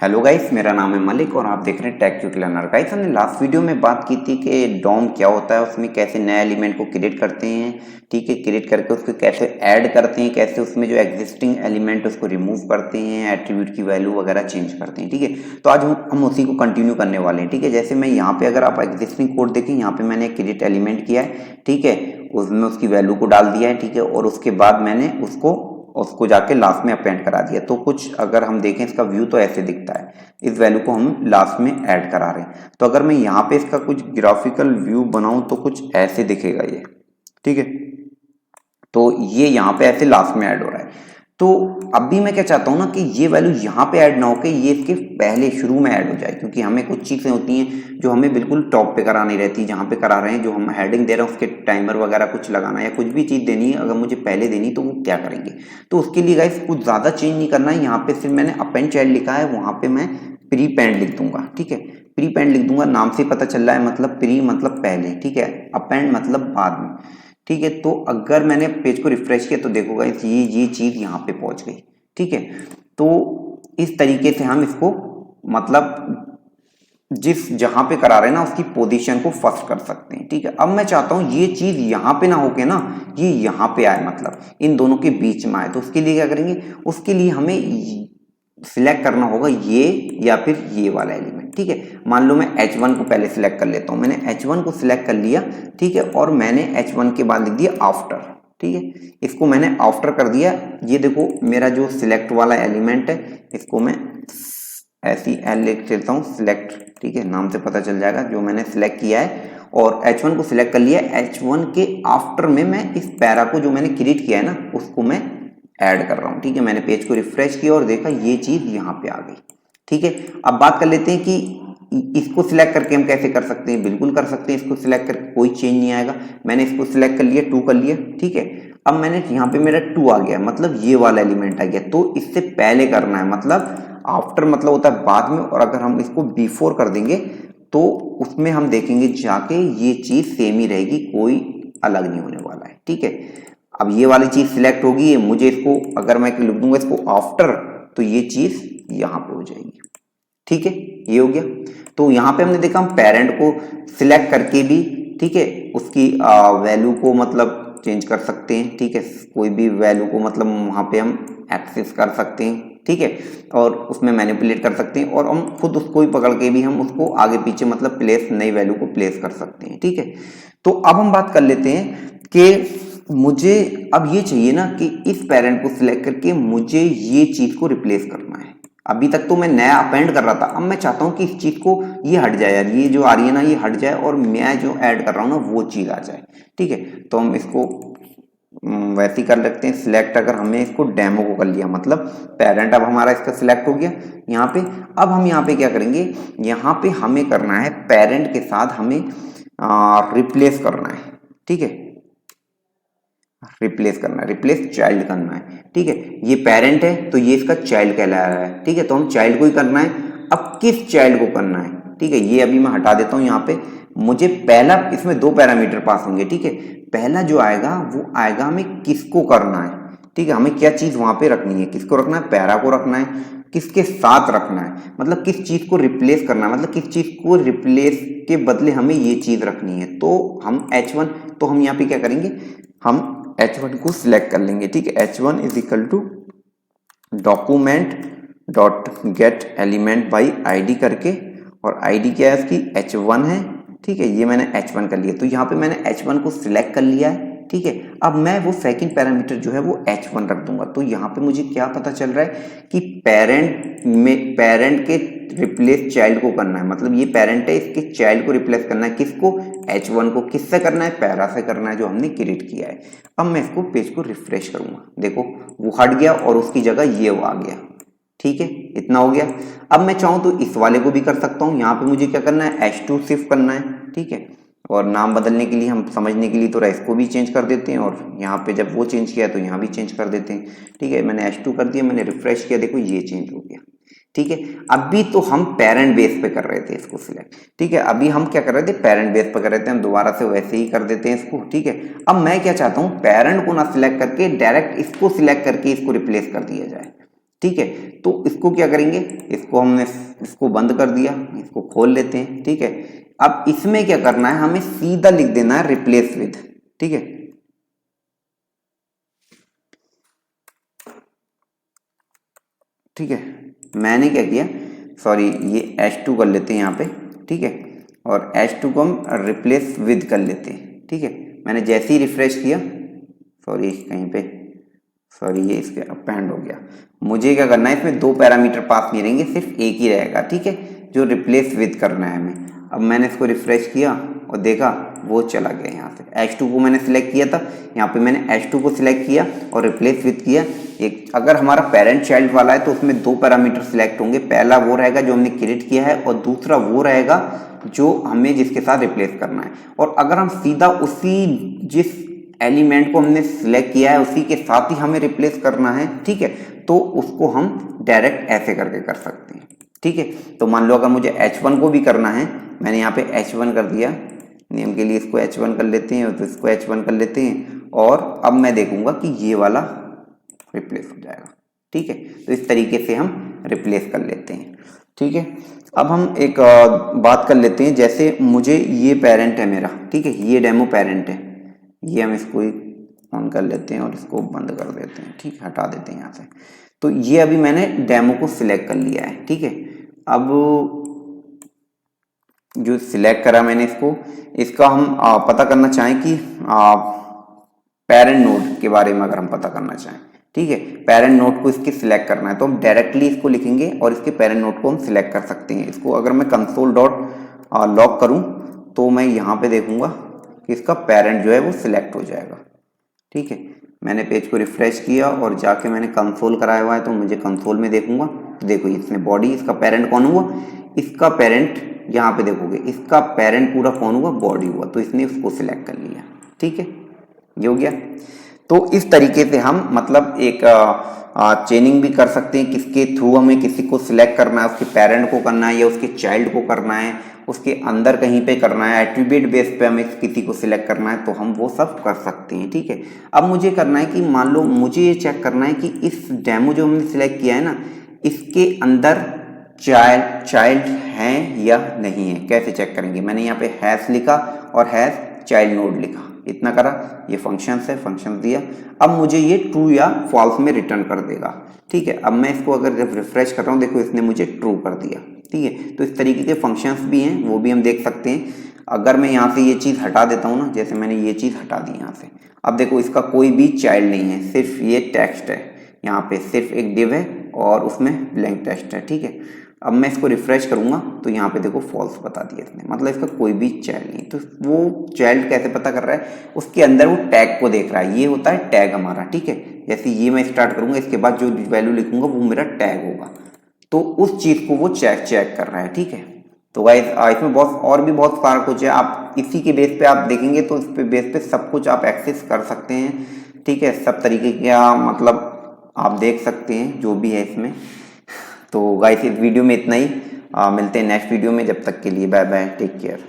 Hello guys, मेरा नाम है मलिक और आप देख रहे हैं टेक क्विक लर्नर। गाइस, हमने लास्ट वीडियो में बात की थी कि डॉम क्या होता है, उसमें कैसे नए एलिमेंट को क्रिएट करते हैं। ठीक है, क्रिएट करके उसको कैसे ऐड करते हैं, कैसे उसमें जो एग्जिस्टिंग एलिमेंट उसको रिमूव करते हैं, एट्रीब्यूट की वैल्यू वगैरह चेंज करते हैं। ठीक है, तो आज हम उसी को कंटिन्यू करने वाले हैं। ठीक है, जैसे मैं यहाँ पे अगर आप एग्जिस्टिंग कोड देखें, यहाँ पे मैंने क्रिएट एलिमेंट किया है। ठीक है, उसमें उसकी वैल्यू को डाल दिया है। ठीक है, और उसके बाद मैंने उसको जाके लास्ट में अपेंड करा दिया। तो कुछ अगर हम देखें इसका व्यू तो ऐसे दिखता है। इस वैल्यू को हम लास्ट में ऐड करा रहे हैं। तो अगर मैं यहाँ पे इसका कुछ ग्राफिकल व्यू बनाऊं तो कुछ ऐसे दिखेगा ये। ठीक है, तो ये यहाँ पे ऐसे लास्ट में ऐड हो रहा है। तो अभी मैं क्या चाहता हूँ ना कि ये वैल्यू यहाँ पे ऐड ना होके ये इसके पहले शुरू में ऐड हो जाए, क्योंकि हमें कुछ चीजें होती हैं जो हमें बिल्कुल टॉप पे करानी रहती है। जहाँ पे करा रहे हैं, जो हम हेडिंग दे रहे हैं उसके टाइमर वगैरह कुछ लगाना है या कुछ भी चीज देनी है, अगर मुझे पहले देनी तो वो क्या करेंगे। तो उसके लिए गाइस कुछ ज्यादा चेंज नहीं करना है। यहाँ पे सिर्फ मैंने अपेंड चाइल्ड लिखा है, वहां पे मैं प्री पेंड लिख दूंगा। ठीक है, प्री पेंड लिख दूंगा, नाम से पता चल रहा है, मतलब प्री मतलब पहले। ठीक है, अपेंड मतलब बाद में। ठीक है, तो अगर मैंने पेज को रिफ्रेश किया तो देखो गाइस ये चीज यहाँ पे पहुंच गई। ठीक है, तो इस तरीके से हम इसको मतलब जिस जहां पे करा रहे हैं ना उसकी पोजीशन को फर्स्ट कर सकते हैं। ठीक है, अब मैं चाहता हूं ये चीज यहां पे ना होके ना ये यहां पे आए, मतलब इन दोनों के बीच में आए। तो उसके लिए क्या करेंगे, उसके लिए हमें सिलेक्ट करना होगा ये या फिर ये वाला एलिमेंट। ठीक है, मान लो मैं H1 को पहले सिलेक्ट कर लेता हूं। मैंने H1 को सिलेक्ट कर लिया। ठीक है, और मैंने H1 के बाद लिख दिया आफ्टर। ठीक है, इसको मैंने आफ्टर कर दिया। ये देखो मेरा जो सिलेक्ट वाला एलिमेंट है, इसको मैं ऐसी एल लिख लेता हूँ, सिलेक्ट। ठीक है, नाम से पता चल जाएगा जो मैंने सिलेक्ट किया है। और H1 को सिलेक्ट कर लिया। H1 के आफ्टर में मैं इस पैरा को जो मैंने क्रिएट किया है ना उसको मैं ऐड कर रहा हूं। ठीक है, मैंने पेज को रिफ्रेश किया और देखा ये चीज यहाँ पे आ गई। ठीक है, अब बात कर लेते हैं कि इसको सिलेक्ट करके हम कैसे कर सकते हैं। बिल्कुल कर सकते हैं, इसको सिलेक्ट करके कोई चेंज नहीं आएगा। मैंने इसको सिलेक्ट कर लिया, 2 कर लिया। ठीक है, अब मैंने यहाँ पे मेरा 2 आ गया, मतलब ये वाला एलिमेंट आ गया। तो इससे पहले करना है, मतलब आफ्टर मतलब होता है बाद में, और अगर हम इसको बिफोर कर देंगे तो उसमें हम देखेंगे जाके ये चीज सेम ही रहेगी, कोई अलग नहीं होने वाला है। ठीक है, अब ये वाली चीज सिलेक्ट होगी, मुझे इसको अगर मैं लिख दूंगा इसको आफ्टर तो ये चीज यहां पे हो जाएगी। ठीक है, ये हो गया। तो यहां पे हमने देखा हम पेरेंट को सिलेक्ट करके भी, ठीक है, उसकी वैल्यू को मतलब चेंज कर सकते हैं। ठीक है, कोई भी वैल्यू को मतलब वहां पे हम एक्सेस कर सकते हैं। ठीक है, और उसमें मैनिपुलेट कर सकते हैं, और हम खुद उसको ही पकड़ के भी हम उसको आगे पीछे मतलब प्लेस, नई वैल्यू को प्लेस कर सकते हैं। ठीक है, तो अब हम बात कर लेते हैं कि मुझे अब ये चाहिए ना कि इस पेरेंट को सिलेक्ट करके मुझे ये चीज को रिप्लेस करना है। अभी तक तो मैं नया अपेंड कर रहा था, अब मैं चाहता हूं कि इस चीज को ये हट जाए यार, ये जो आ रही है ना ये हट जाए और मैं जो ऐड कर रहा हूं ना वो चीज आ जाए। ठीक है, तो हम इसको वैसे ही कर लेते हैं सिलेक्ट। अगर हमने इसको डेमो को कर लिया, मतलब पेरेंट अब हमारा इसका सिलेक्ट हो गया यहाँ पे। अब हम यहाँ पे क्या करेंगे, यहाँ पे हमें करना है पेरेंट के साथ हमें रिप्लेस करना है। ठीक है, रिप्लेस करना है, रिप्लेस चाइल्ड करना है। ठीक है, ये पेरेंट है तो ये इसका चाइल्ड कहला रहा है। ठीक है, तो हम चाइल्ड को ही करना है। अब किस चाइल्ड को करना है, ठीक है, ये अभी मैं हटा देता हूं। यहाँ पे मुझे पहला, इसमें 2 पैरामीटर पास होंगे। ठीक है, पहला जो आएगा वो आएगा हमें किसको करना है। ठीक है, हमें क्या चीज वहां पे रखनी है, किसको रखना है, पैरा को रखना है, किसके साथ रखना है, मतलब किस चीज को रिप्लेस करना है, मतलब किस चीज को रिप्लेस के बदले हमें ये चीज रखनी है। तो हम H1, तो हम यहाँ पे क्या करेंगे, हम H1 को सिलेक्ट कर लेंगे। ठीक है, H1 is equal to document dot get element by ID करके, और ID क्या है इसकी H1 है। ठीक है, ये मैंने H1 कर लिया, तो यहाँ पे मैंने H1 को सिलेक्ट कर लिया है। ठीक है, अब मैं वो सेकंड पैरामीटर जो है वो H1 रख दूंगा। तो यहाँ पे मुझे क्या पता चल रहा है कि पेरेंट के रिप्लेस चाइल्ड को करना है, मतलब ये पेरेंट है, इसके चाइल्ड को रिप्लेस करना है। किसको, H1 को। किससे करना है, पैरा से करना है जो हमने क्रिएट किया है। अब मैं इसको पेज को रिफ्रेश करूंगा, देखो वो हट गया और उसकी जगह ये आ गया। ठीक है, इतना हो गया। अब मैं चाहूं तो इस वाले को भी कर सकता हूं। यहाँ पे मुझे क्या करना है, H2 शिफ्ट करना है। ठीक है, और नाम बदलने के लिए, हम समझने के लिए थोड़ा इसको भी चेंज कर देते हैं, और यहाँ पे जब वो चेंज किया तो यहाँ भी चेंज कर देते हैं। ठीक है, मैंने H2 कर दिया, मैंने रिफ्रेश किया, देखो ये चेंज हो गया। ठीक है, अभी तो हम पेरेंट बेस पे कर रहे थे इसको सिलेक्ट। ठीक है, अभी हम क्या कर रहे थे, पेरेंट बेस पे कर रहे थे, हम दोबारा से वैसे ही कर देते हैं इसको। ठीक है, अब मैं क्या चाहता हूं, पेरेंट को ना सिलेक्ट करके डायरेक्ट इसको सिलेक्ट करके इसको रिप्लेस कर दिया जाए। ठीक है। तो इसको क्या करेंगे, इसको हमने इसको बंद कर दिया, इसको खोल लेते हैं, ठीक है। अब इसमें क्या करना है, हमें सीधा लिख देना है रिप्लेस विद, ठीक है। ठीक है, मैंने क्या किया, सॉरी ये H2 कर लेते हैं यहाँ पे, ठीक है, और H2 को हम रिप्लेस विद कर लेते हैं, ठीक है। मैंने जैसे ही रिफ्रेश किया, सॉरी कहीं पे, सॉरी ये इसके अपेंड हो गया। मुझे क्या करना है, इसमें दो पैरामीटर पास नहीं रहेंगे, सिर्फ एक ही रहेगा, ठीक है, जो रिप्लेस विद करना है हमें। अब मैंने इसको रिफ्रेश किया और देखा वो चला गया यहाँ से। H2 को मैंने सिलेक्ट किया था, यहाँ पे मैंने H2 को सिलेक्ट किया और रिप्लेस विद किया। एक अगर हमारा पेरेंट चाइल्ड वाला है तो उसमें दो पैरामीटर सिलेक्ट होंगे, पहला वो रहेगा जो हमने क्रिएट किया है और दूसरा वो रहेगा जो हमें जिसके साथ रिप्लेस करना है। और अगर हम सीधा उसी जिस एलिमेंट को हमने सिलेक्ट किया है उसी के साथ ही हमें रिप्लेस करना है, ठीक है, तो उसको हम डायरेक्ट ऐसे करके कर सकते हैं, ठीक है। तो मान लो अगर मुझे H1 को भी करना है, मैंने यहाँ पे H1 कर दिया, नेम के लिए इसको H1 कर लेते हैं और तो इसको H1 कर लेते हैं, और अब मैं देखूंगा कि ये वाला रिप्लेस हो जाएगा, ठीक है। तो इस तरीके से हम रिप्लेस कर लेते हैं, ठीक है। अब हम एक बात कर लेते हैं, जैसे मुझे ये पेरेंट है मेरा, ठीक है, ये डेमो पेरेंट है, ये हम इसको ऑन कर लेते हैं और इसको बंद कर देते हैं, ठीक है, हटा देते हैं यहाँ से। तो ये अभी मैंने डेमो को सिलेक्ट कर लिया है, ठीक है। अब जो सिलेक्ट करा मैंने इसको, इसका हम पता करना चाहें कि पेरेंट नोड के बारे में अगर हम पता करना चाहें, ठीक है, पेरेंट नोड को इसके सिलेक्ट करना है तो हम डायरेक्टली इसको लिखेंगे और इसके पेरेंट नोड को हम सिलेक्ट कर सकते हैं। इसको अगर मैं कंसोल डॉट लॉग करूं तो मैं यहाँ पे देखूंगा कि इसका पेरेंट जो है वो सिलेक्ट हो जाएगा, ठीक है। मैंने पेज को रिफ्रेश किया और जाके मैंने कंसोल कराया हुआ है तो मुझे कंसोल में देखूंगा तो देखो इसमें बॉडी, इसका पेरेंट कौन हुआ, इसका पेरेंट यहाँ पे देखोगे इसका पेरेंट पूरा कौन हुआ, बॉडी हुआ, तो इसने उसको सिलेक्ट कर लिया, ठीक है, ये हो गया। तो इस तरीके से हम मतलब एक चेनिंग भी कर सकते हैं, किसके थ्रू हमें किसी को सिलेक्ट करना है, उसके पेरेंट को करना है या उसके चाइल्ड को करना है, उसके अंदर कहीं पे करना है, एट्रीब्यूट बेस पे हमें किसी को सिलेक्ट करना है, तो हम वो सब कर सकते हैं, ठीक है। अब मुझे करना है कि मान लो मुझे ये चेक करना है कि इस डेमो जो हमने सिलेक्ट किया है ना, इसके अंदर चाइल्ड हैं या नहीं है, कैसे चेक करेंगे। मैंने यहाँ पे हैश लिखा और हैश चाइल्ड नोड लिखा, इतना करा, ये फंक्शंस है, फंक्शन दिया। अब मुझे ये ट्रू या फॉल्स में रिटर्न कर देगा, ठीक है। अब मैं इसको अगर रिफ्रेश कर रहा हूँ, देखो इसने मुझे ट्रू कर दिया, ठीक है। तो इस तरीके के फंक्शंस भी हैं, वो भी हम देख सकते हैं। अगर मैं यहाँ से ये चीज़ हटा देता हूँ ना, जैसे मैंने ये चीज़ हटा दी यहाँ से, अब देखो इसका कोई भी चाइल्ड नहीं है, सिर्फ ये टेक्स्ट है, यहाँ पे सिर्फ एक डिव है और उसमें ब्लैंक टेक्स्ट है, ठीक है। अब मैं इसको रिफ्रेश करूंगा तो यहाँ पे देखो फॉल्स बता दिया इसने, मतलब इसका कोई भी चाइल्ड नहीं। तो वो चाइल्ड कैसे पता कर रहा है, उसके अंदर वो टैग को देख रहा है, ये होता है टैग हमारा, ठीक है। जैसे ये मैं स्टार्ट करूंगा, इसके बाद जो वैल्यू लिखूंगा वो मेरा टैग होगा, तो उस चीज को वो चेक कर रहा है, ठीक है। तो गाइस इसमें बहुत और भी बहुत सारा कुछ है, आप इसी के बेस पे आप देखेंगे तो इस पे बेस पे सब कुछ आप एक्सेस कर सकते हैं, ठीक है। सब तरीके का मतलब आप देख सकते हैं जो भी है इसमें। तो गाइस इस वीडियो में इतना ही, मिलते हैं नेक्स्ट वीडियो में, जब तक के लिए बाय बाय, टेक केयर।